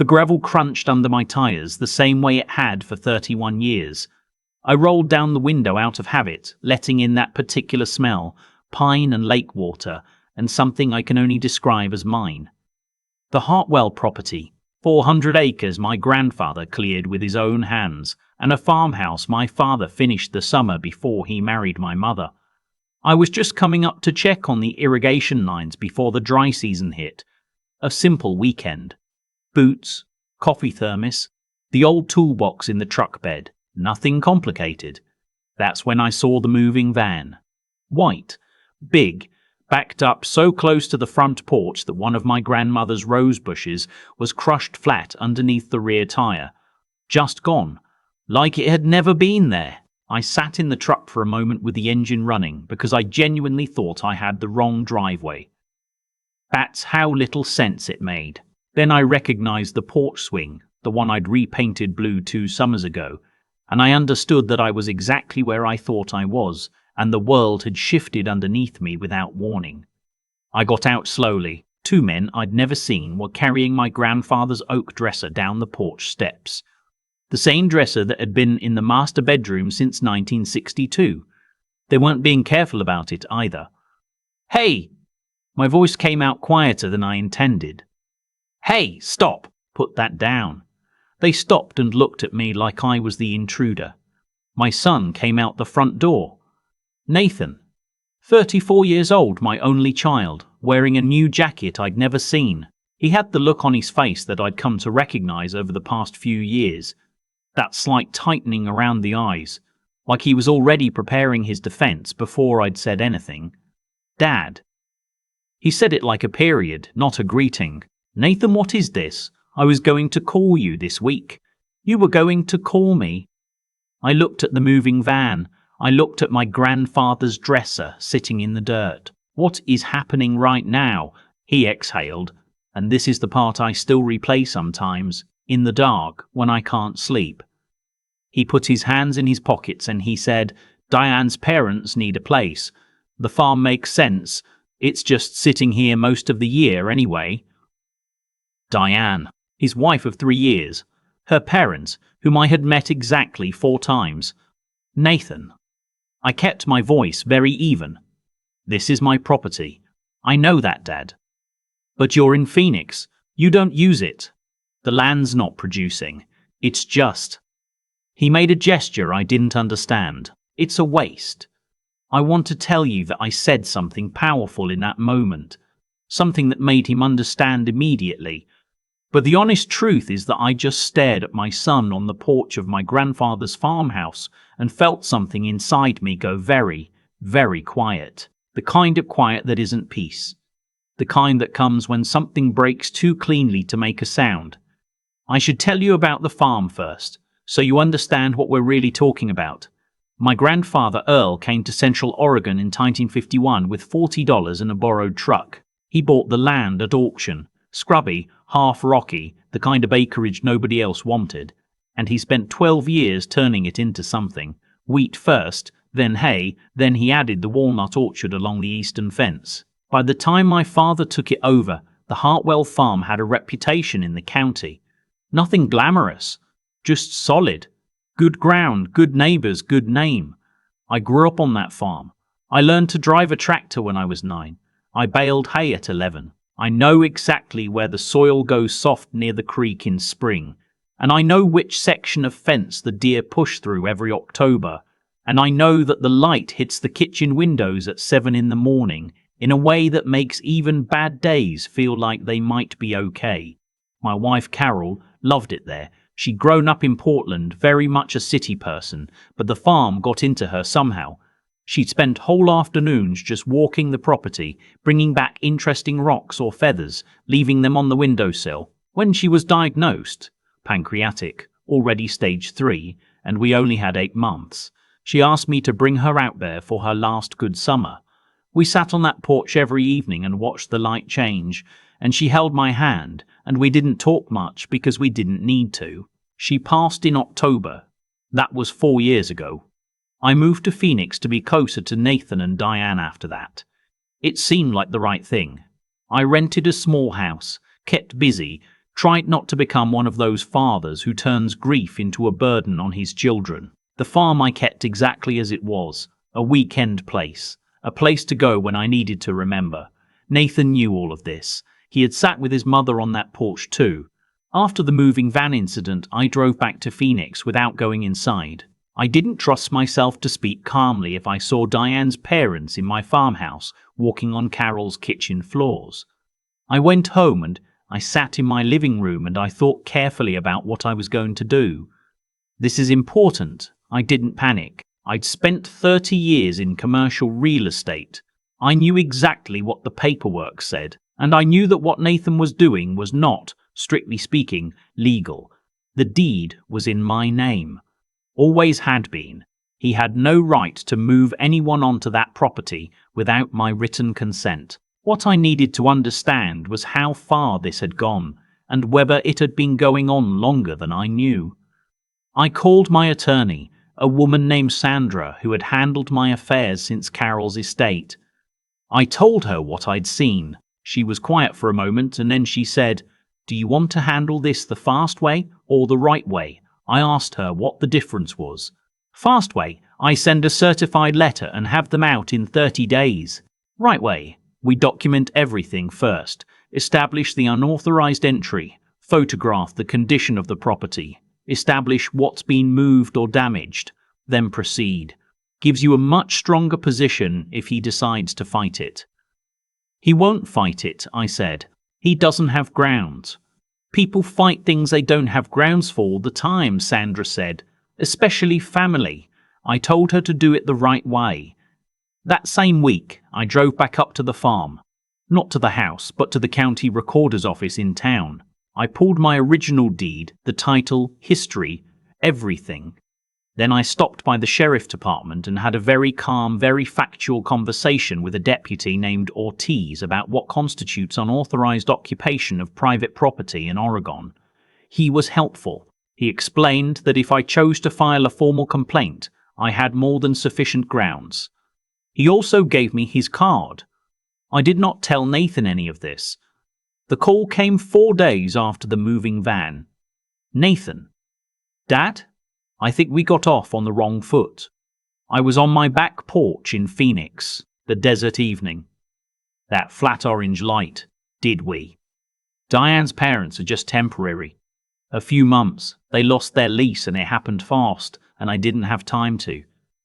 The gravel crunched under my tires the same way it had for 31 years. I rolled down the window out of habit, letting in that particular smell, pine and lake water, and something I can only describe as mine. The Hartwell property, 400 acres my grandfather cleared with his own hands, and a farmhouse my father finished the summer before he married my mother. I was just coming up to check on the irrigation lines before the dry season hit. A simple weekend. Boots, coffee thermos, the old toolbox in the truck bed. Nothing complicated. That's when I saw the moving van. White, big, backed up so close to the front porch that one of my grandmother's rose bushes was crushed flat underneath the rear tire. Just gone. Like it had never been there. I sat in the truck for a moment with the engine running because I genuinely thought I had the wrong driveway. That's how little sense it made. Then I recognized the porch swing, the one I'd repainted blue 2 summers ago, and I understood that I was exactly where I thought I was, and the world had shifted underneath me without warning. I got out slowly. 2 men I'd never seen were carrying my grandfather's oak dresser down the porch steps. The same dresser that had been in the master bedroom since 1962. They weren't being careful about it either. "Hey!" My voice came out quieter than I intended. "Hey, stop! Put that down." They stopped and looked at me like I was the intruder. My son came out the front door. Nathan, 34 years old, my only child, wearing a new jacket I'd never seen. He had the look on his face that I'd come to recognize over the past few years. That slight tightening around the eyes, like he was already preparing his defense before I'd said anything. "Dad." He said it like a period, not a greeting. "Nathan, what is this? I was going to call you this week." "You were going to call me?" I looked at the moving van. I looked at my grandfather's dresser sitting in the dirt. "What is happening right now?" He exhaled. "And this is the part I still replay sometimes, in the dark, when I can't sleep." He put his hands in his pockets and he said, "Diane's parents need a place. The farm makes sense. It's just sitting here most of the year anyway." Diane, his wife of 3 years. Her parents, whom I had met exactly 4 times. Nathan. I kept my voice very even. "This is my property. I know that, Dad. But you're in Phoenix. You don't use it. The land's not producing. It's just..." He made a gesture I didn't understand. "It's a waste." I want to tell you that I said something powerful in that moment. Something that made him understand immediately. But the honest truth is that I just stared at my son on the porch of my grandfather's farmhouse and felt something inside me go very, very quiet. The kind of quiet that isn't peace. The kind that comes when something breaks too cleanly to make a sound. I should tell you about the farm first, so you understand what we're really talking about. My grandfather Earl came to Central Oregon in 1951 with $40 and a borrowed truck. He bought the land at auction. Scrubby, half rocky, the kind of acreage nobody else wanted, and he spent 12 years turning it into something. Wheat first, then hay, then he added the walnut orchard along the eastern fence. By the time my father took it over, the Hartwell farm had a reputation in the county. Nothing glamorous, just solid. Good ground, good neighbors, good name. I grew up on that farm. I learned to drive a tractor when I was 9. I baled hay at 11. I know exactly where the soil goes soft near the creek in spring, and I know which section of fence the deer push through every October, and I know that the light hits the kitchen windows at 7 in the morning in a way that makes even bad days feel like they might be okay. My wife Carol loved it there. She'd grown up in Portland, very much a city person, but the farm got into her somehow. She'd spent whole afternoons just walking the property, bringing back interesting rocks or feathers, leaving them on the windowsill. When she was diagnosed, pancreatic, already stage 3, and we only had 8 months, she asked me to bring her out there for her last good summer. We sat on that porch every evening and watched the light change, and she held my hand, and we didn't talk much because we didn't need to. She passed in October. That was 4 years ago. I moved to Phoenix to be closer to Nathan and Diane after that. It seemed like the right thing. I rented a small house, kept busy, Tried not to become one of those fathers who turns grief into a burden on his children. The farm I kept exactly as it was, a weekend place, a place to go when I needed to remember. Nathan knew all of this. He had sat with his mother on that porch too. After the moving van incident, I drove back to Phoenix without going inside. I didn't trust myself to speak calmly if I saw Diane's parents in my farmhouse walking on Carol's kitchen floors. I went home and I sat in my living room and I thought carefully about what I was going to do. This is important. I didn't panic. I'd spent 30 years in commercial real estate. I knew exactly what the paperwork said, and I knew that what Nathan was doing was not, strictly speaking, legal. The deed was in my name. Always had been. He had no right to move anyone onto that property without my written consent. What I needed to understand was how far this had gone, and whether it had been going on longer than I knew. I called my attorney, a woman named Sandra who had handled my affairs since Carol's estate. I told her what I'd seen. She was quiet for a moment and then she said, "Do you want to handle this the fast way or the right way?" I asked her what the difference was. "Fast way, I send a certified letter and have them out in 30 days. Right way, we document everything first, establish the unauthorized entry, photograph the condition of the property, establish what's been moved or damaged, then proceed. Gives you a much stronger position if he decides to fight it." "He won't fight it," I said. "He doesn't have grounds." "People fight things they don't have grounds for all the time," Sandra said, "especially family." I told her to do it the right way. That same week, I drove back up to the farm. Not to the house, but to the county recorder's office in town. I pulled my original deed, the title, history, everything. Then I stopped by the sheriff department and had a very calm, very factual conversation with a deputy named Ortiz about what constitutes unauthorized occupation of private property in Oregon. He was helpful. He explained that if I chose to file a formal complaint, I had more than sufficient grounds. He also gave me his card. I did not tell Nathan any of this. The call came 4 days after the moving van. "Nathan." "Dad? I think we got off on the wrong foot." I was on my back porch in Phoenix, the desert evening. That flat orange light, did we? Diane's parents are just temporary. A few months, they lost their lease and it happened fast, and I didn't have time to.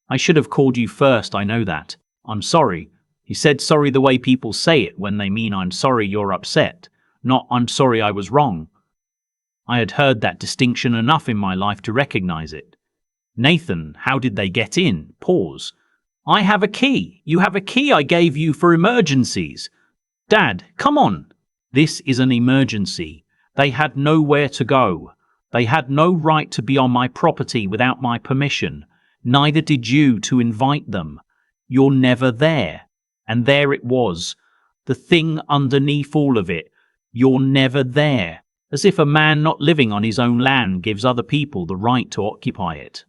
I should have called you first, I know that. I'm sorry. He said sorry the way people say it when they mean I'm sorry you're upset, not I'm sorry I was wrong. I had heard that distinction enough in my life to recognize it. "Nathan, how did they get in?" Pause. "I have a key. You have a key I gave you for emergencies." "Dad, come on." "This is an emergency. They had nowhere to go. They had no right to be on my property without my permission. Neither did you to invite them. You're never there." And there it was, the thing underneath all of it. You're never there. As if a man not living on his own land gives other people the right to occupy it.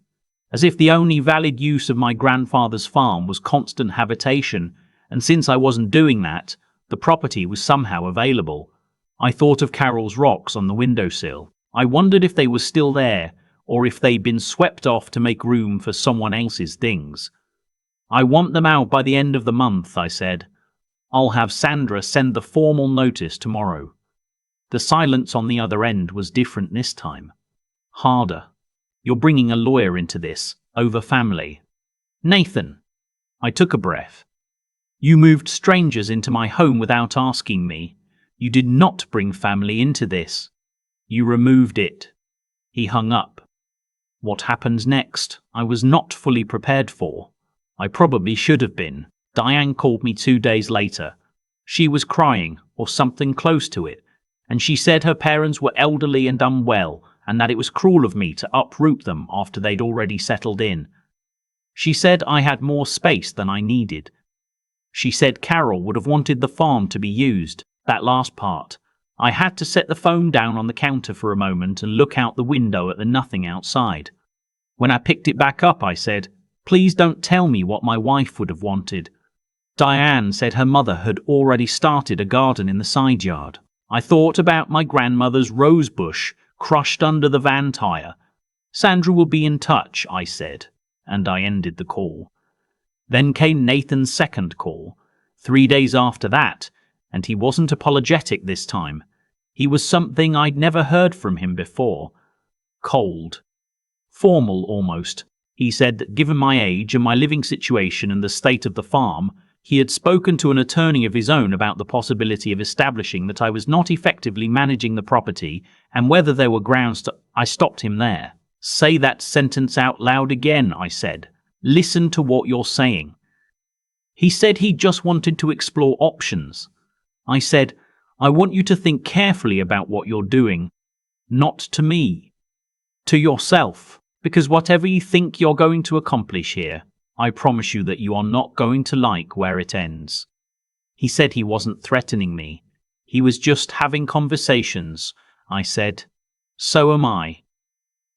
As if the only valid use of my grandfather's farm was constant habitation, and since I wasn't doing that, the property was somehow available. I thought of Carol's rocks on the windowsill. I wondered if they were still there, or if they'd been swept off to make room for someone else's things. "I want them out by the end of the month," I said. "I'll have Sandra send the formal notice tomorrow." The silence on the other end was different this time. Harder. "You're bringing a lawyer into this, over family." "Nathan." I took a breath. "You moved strangers into my home without asking me. You did not bring family into this. You removed it." He hung up. What happened next, I was not fully prepared for. I probably should have been. Diane called me 2 days later. She was crying, or something close to it, and she said her parents were elderly and unwell, and that it was cruel of me to uproot them after they'd already settled in. She said I had more space than I needed. She said Carol would have wanted the farm to be used, that last part. I had to set the phone down on the counter for a moment and look out the window at the nothing outside. When I picked it back up, I said, "Please don't tell me what my wife would have wanted." Diane said her mother had already started a garden in the side yard. I thought about my grandmother's rose bush crushed under the van tire. Sandra will be in touch, I said, and I ended the call. Then came Nathan's second call, 3 days after that, and he wasn't apologetic this time. He was something I'd never heard from him before. Cold. Formal almost. He said that given my age and my living situation and the state of the farm, he had spoken to an attorney of his own about the possibility of establishing that I was not effectively managing the property and whether there were grounds to... I stopped him there. Say that sentence out loud again, I said. Listen to what you're saying. He said he just wanted to explore options. I said, I want you to think carefully about what you're doing. Not to me. To yourself. Because whatever you think you're going to accomplish here, I promise you that you are not going to like where it ends. He said he wasn't threatening me. He was just having conversations. I said, so am I.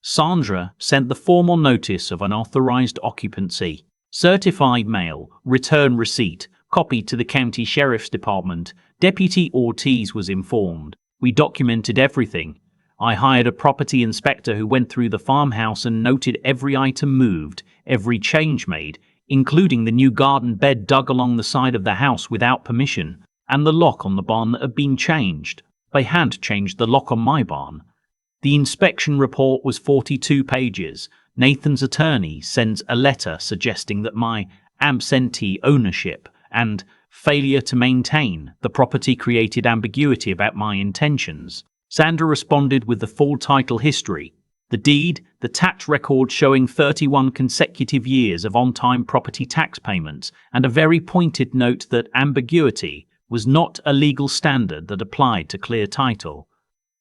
Sandra sent the formal notice of unauthorized occupancy, certified mail, return receipt, copied to the county sheriff's department. Deputy Ortiz was informed. We documented everything. I hired a property inspector who went through the farmhouse and noted every item moved, every change made, including the new garden bed dug along the side of the house without permission, and the lock on the barn that had been changed. They had changed the lock on my barn. The inspection report was 42 pages. Nathan's attorney sends a letter suggesting that my absentee ownership and failure to maintain the property created ambiguity about my intentions. Sandra responded with the full title history, the deed, the tax record showing 31 consecutive years of on-time property tax payments, and a very pointed note that ambiguity was not a legal standard that applied to clear title.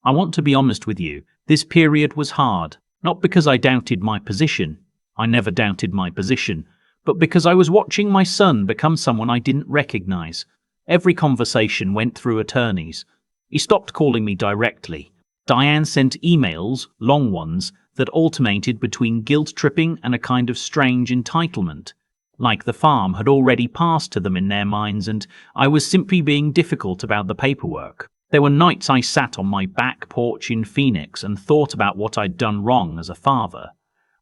I want to be honest with you, this period was hard, not because I doubted my position. I never doubted my position, but because I was watching my son become someone I didn't recognize. Every conversation went through attorneys. He stopped calling me directly. Diane sent emails, long ones, that alternated between guilt-tripping and a kind of strange entitlement. Like the farm had already passed to them in their minds and I was simply being difficult about the paperwork. There were nights I sat on my back porch in Phoenix and thought about what I'd done wrong as a father.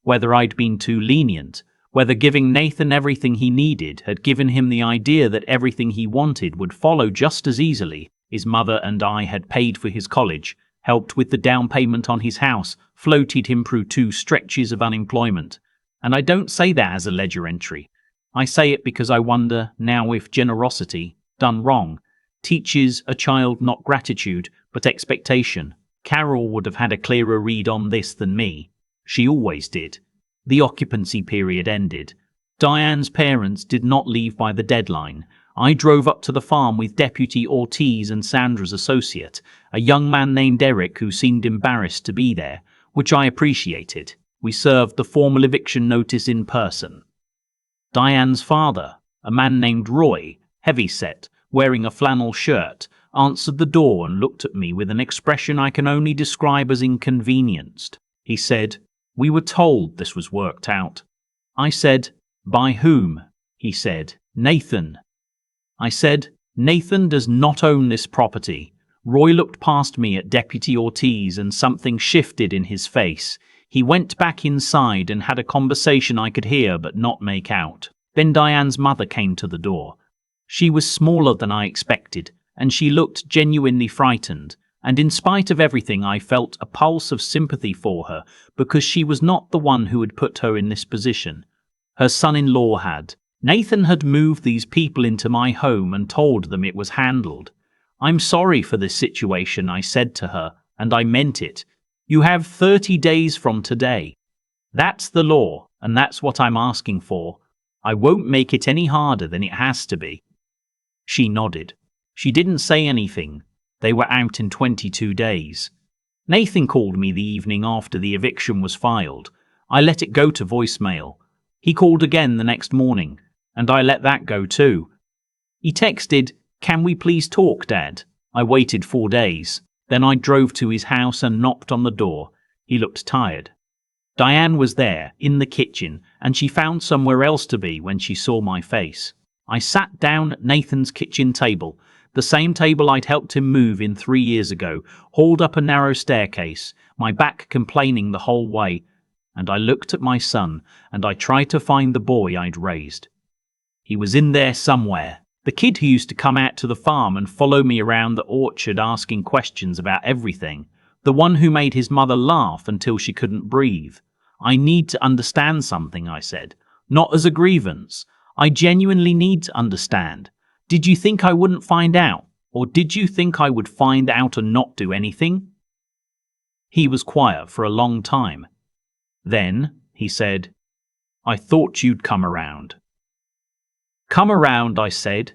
Whether I'd been too lenient, whether giving Nathan everything he needed had given him the idea that everything he wanted would follow just as easily. His mother and I had paid for his college, helped with the down payment on his house, floated him through 2 stretches of unemployment. And I don't say that as a ledger entry. I say it because I wonder now if generosity, done wrong, teaches a child not gratitude, but expectation. Carol would have had a clearer read on this than me. She always did. The occupancy period ended. Diane's parents did not leave by the deadline. I drove up to the farm with Deputy Ortiz and Sandra's associate, a young man named Eric who seemed embarrassed to be there, which I appreciated. We served the formal eviction notice in person. Diane's father, a man named Roy, heavy-set, wearing a flannel shirt, answered the door and looked at me with an expression I can only describe as inconvenienced. He said, "We were told this was worked out." I said, "By whom?" He said, "Nathan." I said, "Nathan does not own this property." Roy looked past me at Deputy Ortiz and something shifted in his face. He went back inside and had a conversation I could hear but not make out. Then Diane's mother came to the door. She was smaller than I expected, and she looked genuinely frightened, and in spite of everything I felt a pulse of sympathy for her because she was not the one who had put her in this position. Her son-in-law had. Nathan had moved these people into my home and told them it was handled. "I'm sorry for this situation," I said to her, and I meant it. "You have 30 days from today. That's the law, and that's what I'm asking for. I won't make it any harder than it has to be." She nodded. She didn't say anything. They were out in 22 days. Nathan called me the evening after the eviction was filed. I let it go to voicemail. He called again the next morning, and I let that go too. He texted, "Can we please talk, Dad?" I waited 4 days. Then I drove to his house and knocked on the door. He looked tired. Diane was there, in the kitchen, and she found somewhere else to be when she saw my face. I sat down at Nathan's kitchen table. The same table I'd helped him move in 3 years ago, hauled up a narrow staircase, my back complaining the whole way, and I looked at my son, and I tried to find the boy I'd raised. He was in there somewhere. The kid who used to come out to the farm and follow me around the orchard asking questions about everything. The one who made his mother laugh until she couldn't breathe. I need to understand something, I said. Not as a grievance. I genuinely need to understand. Did you think I wouldn't find out? Or did you think I would find out and not do anything? He was quiet for a long time. Then, he said, I thought you'd come around. Come around, I said.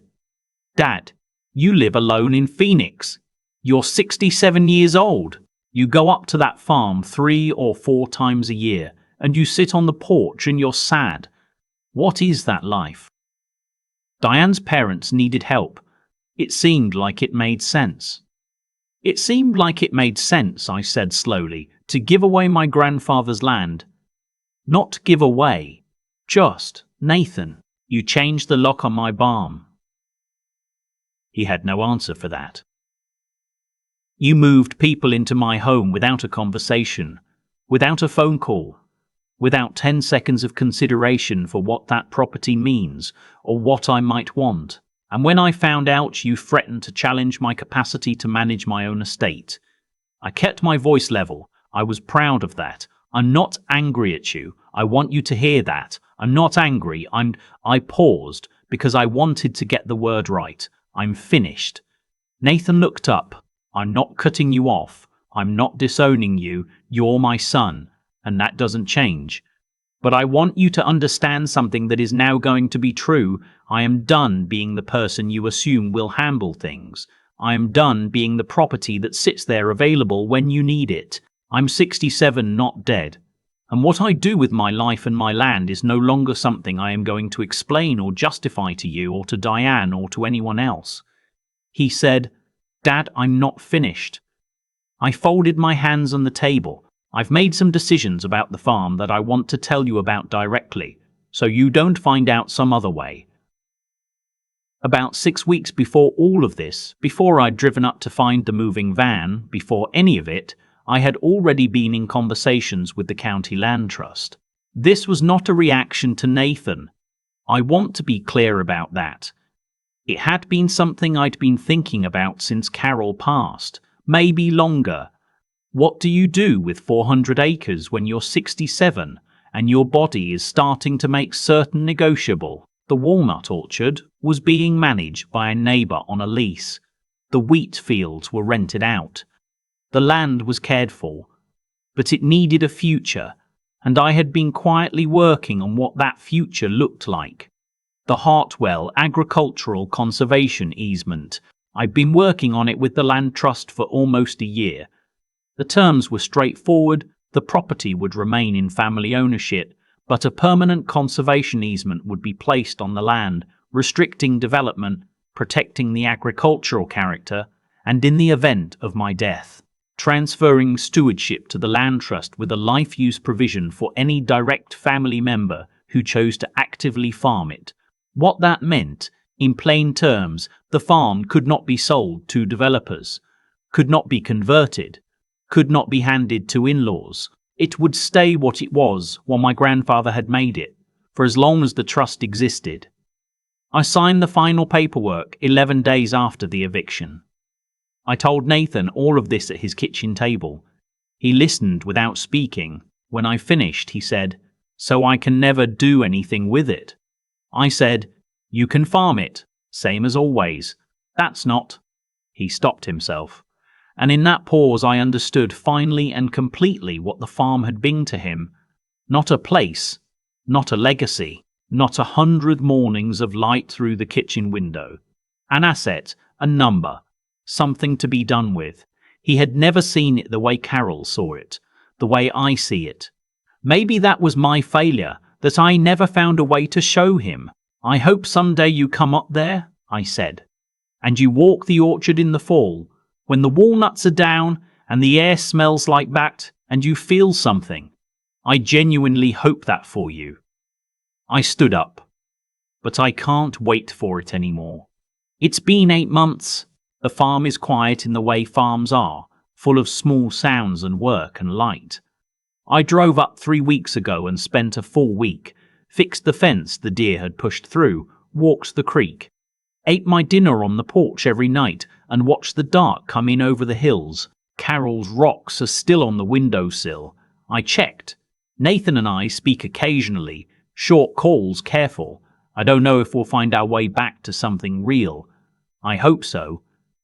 Dad, you live alone in Phoenix. You're 67 years old. You go up to that farm 3 or 4 times a year, and you sit on the porch and you're sad. What is that life? Diane's parents needed help. It seemed like it made sense. It seemed like it made sense, I said slowly, to give away my grandfather's land. Not give away, just, Nathan, you changed the lock on my barn. He had no answer for that. You moved people into my home without a conversation, without a phone call, without 10 seconds of consideration for what that property means or what I might want. And when I found out, you threatened to challenge my capacity to manage my own estate. I kept my voice level. I was proud of that. I'm not angry at you. I want you to hear that. I'm not angry. I paused because I wanted to get the word right. I'm finished. Nathan looked up. I'm not cutting you off. I'm not disowning you. You're my son, and that doesn't change. But I want you to understand something that is now going to be true. I am done being the person you assume will handle things. I am done being the property that sits there available when you need it. I'm 67, not dead. And what I do with my life and my land is no longer something I am going to explain or justify to you or to Diane or to anyone else. He said, Dad, I'm not finished. I folded my hands on the table. I've made some decisions about the farm that I want to tell you about directly, so you don't find out some other way. About 6 weeks before all of this, before I'd driven up to find the moving van, before any of it, I had already been in conversations with the County Land Trust. This was not a reaction to Nathan. I want to be clear about that. It had been something I'd been thinking about since Carol passed, maybe longer. What do you do with 400 acres when you're 67 and your body is starting to make certain negotiable? The walnut orchard was being managed by a neighbour on a lease. The wheat fields were rented out. The land was cared for, but it needed a future, and I had been quietly working on what that future looked like. The Hartwell Agricultural Conservation Easement. I'd been working on it with the Land Trust for almost a year. The terms were straightforward. The property would remain in family ownership, but a permanent conservation easement would be placed on the land, restricting development, protecting the agricultural character, and in the event of my death, transferring stewardship to the Land Trust with a life use provision for any direct family member who chose to actively farm it. What that meant, in plain terms, the farm could not be sold to developers, could not be converted, could not be handed to in-laws. It would stay what it was while my grandfather had made it, for as long as the trust existed. I signed the final paperwork 11 days after the eviction. I told Nathan all of this at his kitchen table. He listened without speaking. When I finished, he said, "So I can never do anything with it?" I said, "You can farm it, same as always." "That's not." He stopped himself. And in that pause I understood finally and completely what the farm had been to him. Not a place, not a legacy, not 100 mornings of light through the kitchen window. An asset, a number, something to be done with. He had never seen it the way Carol saw it, the way I see it. Maybe that was my failure, that I never found a way to show him. "I hope someday you come up there," I said, "and you walk the orchard in the fall, when the walnuts are down and the air smells like that, and you feel something. I genuinely hope that for you." I stood up. But I can't wait for it anymore. It's been 8 months, The farm is quiet in the way farms are, full of small sounds and work and light. I drove up 3 weeks ago and spent a full week, fixed the fence the deer had pushed through, walked the creek, ate my dinner on the porch every night, and watched the dark come in over the hills. Carol's rocks are still on the windowsill. I checked. Nathan and I speak occasionally, short calls, careful. I don't know if we'll find our way back to something real. I hope so.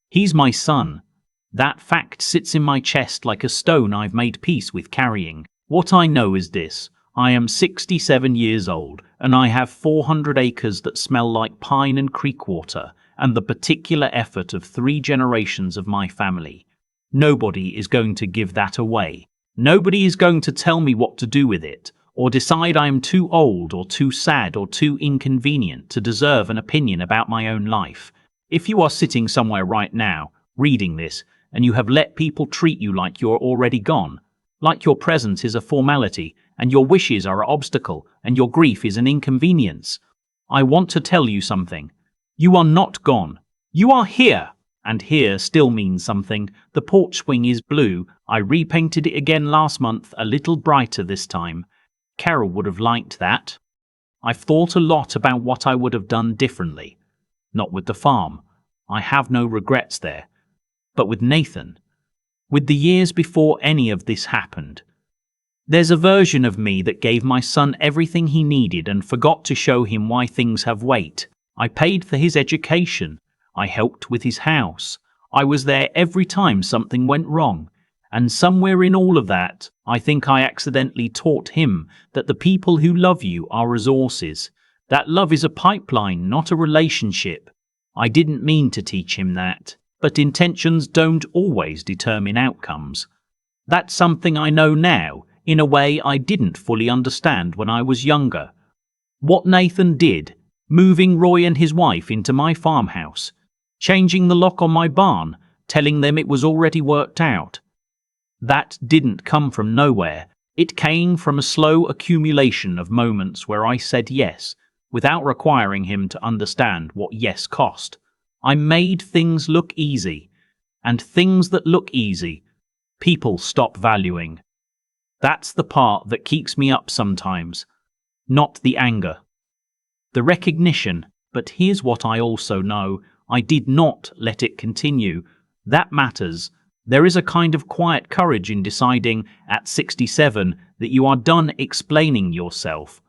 He's my son. That fact sits in my chest like a stone I've made peace with carrying. What I know is this. I am 67 years old, and I have 400 acres that smell like pine and creek water, and the particular effort of 3 generations of my family. Nobody is going to give that away. Nobody is going to tell me what to do with it, or decide I am too old or too sad or too inconvenient to deserve an opinion about my own life. If you are sitting somewhere right now, reading this, and you have let people treat you like you're already gone, like your presence is a formality, and your wishes are an obstacle, and your grief is an inconvenience, I want to tell you something. You are not gone. You are here. And here still means something. The porch swing is blue. I repainted it again last month, a little brighter this time. Carol would have liked that. I've thought a lot about what I would have done differently. Not with the farm. I have no regrets there. But with Nathan. With the years before any of this happened. There's a version of me that gave my son everything he needed and forgot to show him why things have weight. I paid for his education. I helped with his house. I was there every time something went wrong. And somewhere in all of that, I think I accidentally taught him that the people who love you are resources. That love is a pipeline, not a relationship. I didn't mean to teach him that, but intentions don't always determine outcomes. That's something I know now, in a way I didn't fully understand when I was younger. What Nathan did, moving Roy and his wife into my farmhouse, changing the lock on my barn, telling them it was already worked out. That didn't come from nowhere. It came from a slow accumulation of moments where I said yes, without requiring him to understand what yes cost. I made things look easy, and things that look easy, people stop valuing. That's the part that keeps me up sometimes, not the anger. The recognition, but here's what I also know. I did not let it continue. That matters. There is a kind of quiet courage in deciding at 67 that you are done explaining yourself,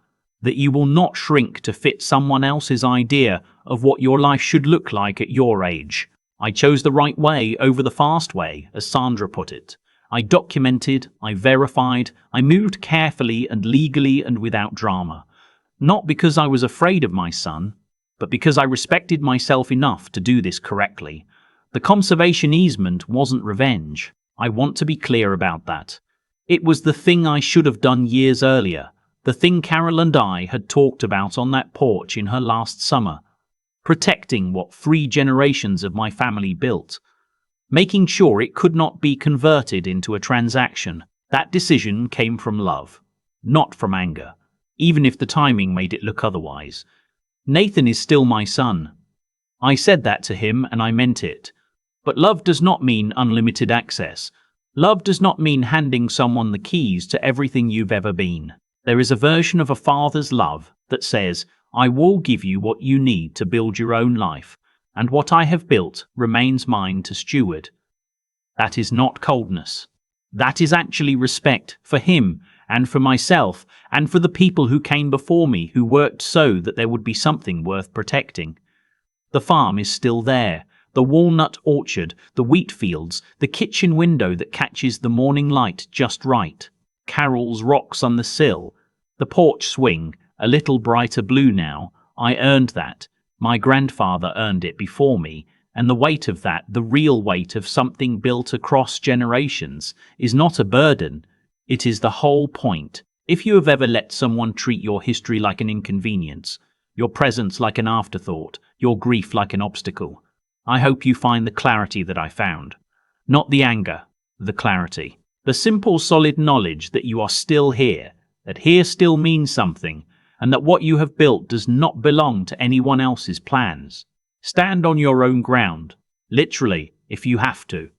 that you will not shrink to fit someone else's idea of what your life should look like at your age. I chose the right way over the fast way, as Sandra put it. I documented, I verified, I moved carefully and legally and without drama. Not because I was afraid of my son, but because I respected myself enough to do this correctly. The conservation easement wasn't revenge. I want to be clear about that. It was the thing I should have done years earlier, the thing Carol and I had talked about on that porch in her last summer. Protecting what 3 generations of my family built. Making sure it could not be converted into a transaction. That decision came from love, not from anger, even if the timing made it look otherwise. Nathan is still my son. I said that to him and I meant it. But love does not mean unlimited access. Love does not mean handing someone the keys to everything you've ever been. There is a version of a father's love that says, I will give you what you need to build your own life, and what I have built remains mine to steward. That is not coldness. That is actually respect for him and for myself and for the people who came before me who worked so that there would be something worth protecting. The farm is still there. The walnut orchard, the wheat fields, the kitchen window that catches the morning light just right. Carol's rocks on the sill. The porch swing, a little brighter blue now. I earned that. My grandfather earned it before me. And the weight of that, the real weight of something built across generations, is not a burden. It is the whole point. If you have ever let someone treat your history like an inconvenience, your presence like an afterthought, your grief like an obstacle, I hope you find the clarity that I found. Not the anger, the clarity. The simple, solid knowledge that you are still here, that here still means something, and that what you have built does not belong to anyone else's plans. Stand on your own ground. Literally, if you have to.